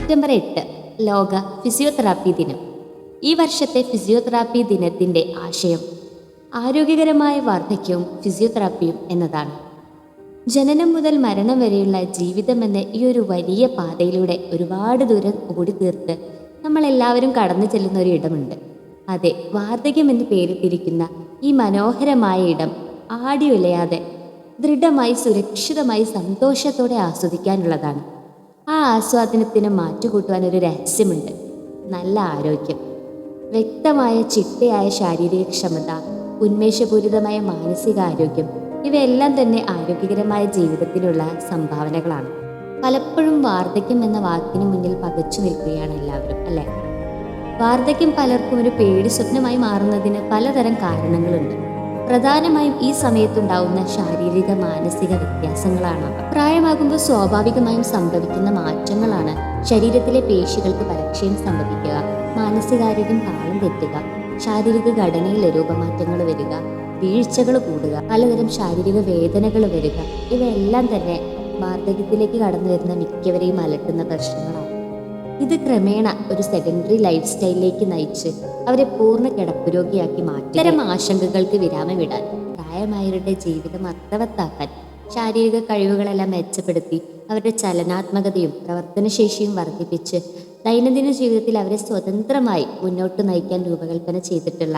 September 8 ലോക physiotherapy ദിനം. ഈ വർഷത്തെ ഫിസിയോതെറാപ്പി ദിനത്തിൻ്റെ ആശയം ആരോഗ്യകരമായ വാർദ്ധക്യവും ഫിസിയോതെറാപ്പിയും എന്നതാണ്. ജനനം മുതൽ മരണം വരെയുള്ള ജീവിതമെന്ന ഈ ഒരു വലിയ പാതയിലൂടെ ഒരുപാട് ദൂരം ഓടിത്തീർത്ത് നമ്മളെല്ലാവരും കടന്നു ചെല്ലുന്ന ഒരു ഇടമുണ്ട്. അതെ, വാർദ്ധക്യം എന്ന് പേരിട്ടിരിക്കുന്ന ഈ മനോഹരമായ ഇടം ആടിയുലയാതെ ദൃഢമായി സുരക്ഷിതമായി സന്തോഷത്തോടെ ആസ്വദിക്കാനുള്ളതാണ്. ആ ആസ്വാദനത്തിന് മാറ്റുകൂട്ടുവാൻ ഒരു രഹസ്യമുണ്ട്: നല്ല ആരോഗ്യം. വ്യക്തമായ ചിട്ടയായ ശാരീരിക ക്ഷമത, ഉന്മേഷപൂരിതമായ മാനസികാരോഗ്യം, ഇവയെല്ലാം തന്നെ ആരോഗ്യകരമായ ജീവിതത്തിനുള്ള സംഭാവനകളാണ്. പലപ്പോഴും വാർദ്ധക്യം എന്ന വാക്കിന് മുന്നിൽ പകച്ചു നിൽക്കുകയാണ് എല്ലാവരും, അല്ലേ? വാർദ്ധക്യം പലർക്കും ഒരു പേടി സ്വപ്നമായി മാറുന്നതിന് പലതരം കാരണങ്ങളുണ്ട്. പ്രധാനമായും ഈ സമയത്തുണ്ടാവുന്ന ശാരീരിക മാനസിക വ്യത്യാസങ്ങളാണ്. പ്രായമാകുമ്പോൾ സ്വാഭാവികമായും സംഭവിക്കുന്ന മാറ്റങ്ങളാണ് ശരീരത്തിലെ പേശികൾക്ക് ബലക്ഷയം സംഭവിക്കുക, മാനസികാരോഗ്യം താളം തെറ്റുക, ശാരീരിക ഘടനയിൽ രൂപമാറ്റങ്ങൾ വരിക, വീഴ്ചകൾ കൂടുക, പലതരം ശാരീരിക വേദനകൾ വരിക. ഇവയെല്ലാം തന്നെ വാർദ്ധക്യത്തിലേക്ക് കടന്നു വരുന്ന മിക്കവരെയും അലട്ടുന്ന പ്രശ്നങ്ങളാണ്. ഇത് ക്രമേണ ഒരു സെഡൻഡറി ലൈഫ് സ്റ്റൈലിലേക്ക് നയിച്ച് അവരെ പൂർണ്ണ കിടപ്പുരോഗിയാക്കി മാറ്റി. ഇത്തരം ആശങ്കകൾക്ക് വിരാമമിടാൻ, പ്രായമായവരുടെ ജീവിതം അർത്ഥവത്താക്കാൻ, ശാരീരിക കഴിവുകളെല്ലാം മെച്ചപ്പെടുത്തി അവരുടെ ചലനാത്മകതയും പ്രവർത്തനശേഷിയും വർദ്ധിപ്പിച്ച് ദൈനംദിന ജീവിതത്തിൽ അവരെ സ്വതന്ത്രമായി മുന്നോട്ട് നയിക്കാൻ രൂപകൽപ്പന ചെയ്തിട്ടുള്ള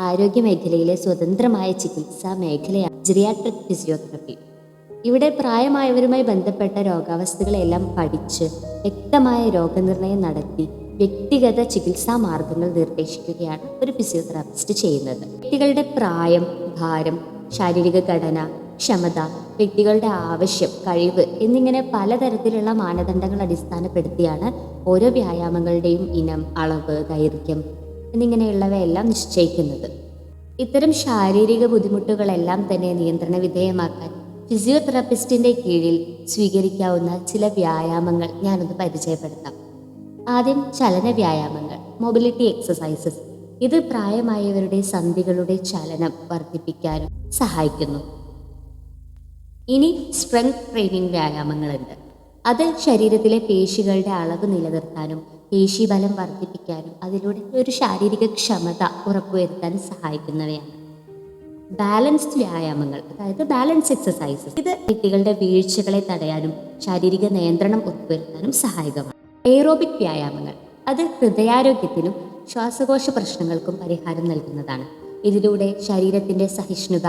ആരോഗ്യ മേഖലയിലെ സ്വതന്ത്രമായ ചികിത്സാ മേഖലയാണ് ജിറിയാട്രിക് ഫിസിയോതെറാപ്പി. ഇവിടെ പ്രായമായവരുമായി ബന്ധപ്പെട്ട രോഗാവസ്ഥകളെല്ലാം പഠിച്ച് വ്യക്തമായ രോഗനിർണയം നടത്തി വ്യക്തിഗത ചികിത്സാ മാർഗങ്ങൾ നിർദ്ദേശിക്കുകയാണ് ഒരു ഫിസിയോതെറാപ്പിസ്റ്റ് ചെയ്യുന്നത്. വ്യക്തികളുടെ പ്രായം, ഭാരം, ശാരീരിക ഘടന, ക്ഷമത, വ്യക്തികളുടെ ആവശ്യം, കഴിവ് എന്നിങ്ങനെ പലതരത്തിലുള്ള മാനദണ്ഡങ്ങൾ അടിസ്ഥാനപ്പെടുത്തിയാണ് ഓരോ വ്യായാമങ്ങളുടെയും ഇനം, അളവ്, ദൈർഘ്യം എന്നിങ്ങനെയുള്ളവയെല്ലാം നിശ്ചയിക്കുന്നത്. ഇത്തരം ശാരീരിക ബുദ്ധിമുട്ടുകളെല്ലാം തന്നെ നിയന്ത്രണ വിധേയമാക്കാൻ ഫിസിയോതെറാപ്പിസ്റ്റിൻ്റെ കീഴിൽ സ്വീകരിക്കാവുന്ന ചില വ്യായാമങ്ങൾ ഞാനൊന്ന് പരിചയപ്പെടുത്താം. ആദ്യം ചലന വ്യായാമങ്ങൾ, മൊബിലിറ്റി എക്സസൈസസ്. ഇത് പ്രായമായവരുടെ സന്ധികളുടെ ചലനം വർദ്ധിപ്പിക്കാനും സഹായിക്കുന്നു. ഇനി സ്ട്രെങ്ത് ട്രെയിനിങ് വ്യായാമങ്ങളുണ്ട്. അത് ശരീരത്തിലെ പേശികളുടെ അളവ് നിലനിർത്താനും പേശീബലം വർദ്ധിപ്പിക്കാനും അതിലൂടെ ഒരു ശാരീരിക ക്ഷമത ഉറപ്പുവരുത്താനും സഹായിക്കുന്നവയാണ്. ബാലൻസ്ഡ് വ്യായാമങ്ങൾ, അതായത് ബാലൻസ് എക്സസൈസസ്. ഇത് വ്യക്തികളുടെ വീഴ്ചകളെ തടയാനും ശാരീരിക നിയന്ത്രണം ഉറപ്പുവരുത്താനും സഹായകമാണ്. എയറോബിക് വ്യായാമങ്ങൾ, അത് ഹൃദയാരോഗ്യത്തിനും ശ്വാസകോശ പ്രശ്നങ്ങൾക്കും പരിഹാരം നൽകുന്നതാണ്. ഇതിലൂടെ ശരീരത്തിൻ്റെ സഹിഷ്ണുത,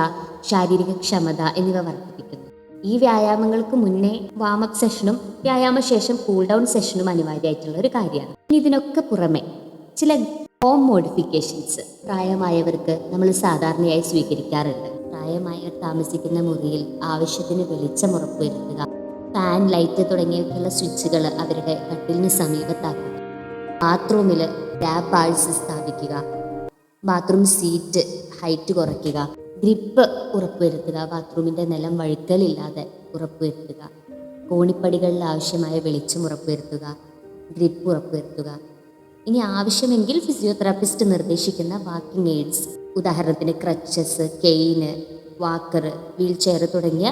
ശാരീരിക ക്ഷമത എന്നിവ വർദ്ധിപ്പിക്കുന്നു. ഈ വ്യായാമങ്ങൾക്ക് മുന്നേ വാമപ്പ് സെഷനും വ്യായാമശേഷം കൂൾ ഡൗൺ സെഷനും അനിവാര്യമായിട്ടുള്ള ഒരു കാര്യമാണ്. ഇതിനൊക്കെ പുറമെ ചില ഹോം മോഡിഫിക്കേഷൻസ് പ്രായമായവർക്ക് നമ്മൾ സാധാരണയായി സ്വീകരിക്കാറുണ്ട്. പ്രായമായവർ താമസിക്കുന്ന മുറിയിൽ ആവശ്യത്തിന് വെളിച്ചം ഉറപ്പുവരുത്തുക, ഫാൻ, ലൈറ്റ് തുടങ്ങിയവയ്ക്കുള്ള സ്വിച്ചുകൾ അവരുടെ കട്ടിലിന് സമീപത്താക്കുക, ബാത്റൂമിൽ ടാപ്പ് ആഴ്സ് സ്ഥാപിക്കുക, ബാത്റൂം സീറ്റ് ഹൈറ്റ് കുറയ്ക്കുക, ഗ്രിപ്പ് ഉറപ്പുവരുത്തുക, ബാത്റൂമിൻ്റെ നിലം വഴുക്കലില്ലാതെ ഉറപ്പുവരുത്തുക, കോണിപ്പടികളിൽ ആവശ്യമായ വെളിച്ചം ഉറപ്പുവരുത്തുക, ഗ്രിപ്പ് ഉറപ്പുവരുത്തുക. ഇനി ആവശ്യമെങ്കിൽ ഫിസിയോതെറാപ്പിസ്റ്റ് നിർദ്ദേശിക്കുന്ന വാക്കിംഗ് എയ്ഡ്സ്, ഉദാഹരണത്തിന് ക്രച്ചസ്, കെയിന്, വാക്കർ, വീൽ ചെയർ തുടങ്ങിയ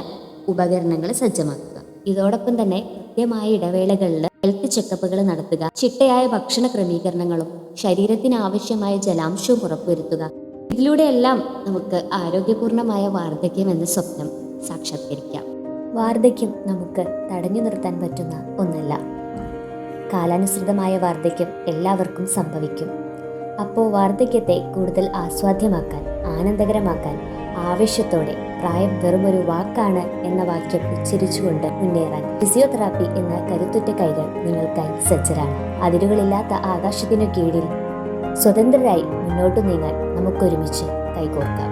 ഉപകരണങ്ങൾ സജ്ജമാക്കുക. ഇതോടൊപ്പം തന്നെ കൃത്യമായ ഇടവേളകളിൽ ഹെൽത്ത് ചെക്കപ്പുകൾ നടത്തുക, ചിട്ടയായ ഭക്ഷണ ക്രമീകരണങ്ങളും ശരീരത്തിന് ആവശ്യമായ ജലാംശവും ഉറപ്പുവരുത്തുക. ഇതിലൂടെയെല്ലാം നമുക്ക് ആരോഗ്യപൂർണമായ വാർദ്ധക്യം എന്ന സ്വപ്നം സാക്ഷാത്കരിക്കാം. വാർദ്ധക്യം നമുക്ക് തടഞ്ഞു നിർത്താൻ പറ്റുന്ന ഒന്നല്ല. കാലാനുസൃതമായ വാർദ്ധക്യം എല്ലാവർക്കും സംഭവിക്കും. അപ്പോൾ വാർദ്ധക്യത്തെ കൂടുതൽ ആസ്വാദ്യമാക്കാൻ, ആനന്ദകരമാക്കാൻ ആവശ്യത്തോടെ പ്രായം വെറുമൊരു വാക്കാണ് എന്ന വാക്യം ഉച്ചരിച്ചുകൊണ്ട് മുന്നേറാൻ ഫിസിയോതെറാപ്പി എന്ന കരുത്തുറ്റ കൈകൾ നിങ്ങൾക്കായി സജ്ജരാണ്. അതിരുകളില്ലാത്ത ആകാശത്തിനു കീഴിൽ സ്വതന്ത്രരായി മുന്നോട്ടു നീങ്ങാൻ നമുക്കൊരുമിച്ച് കൈകോർക്കാം.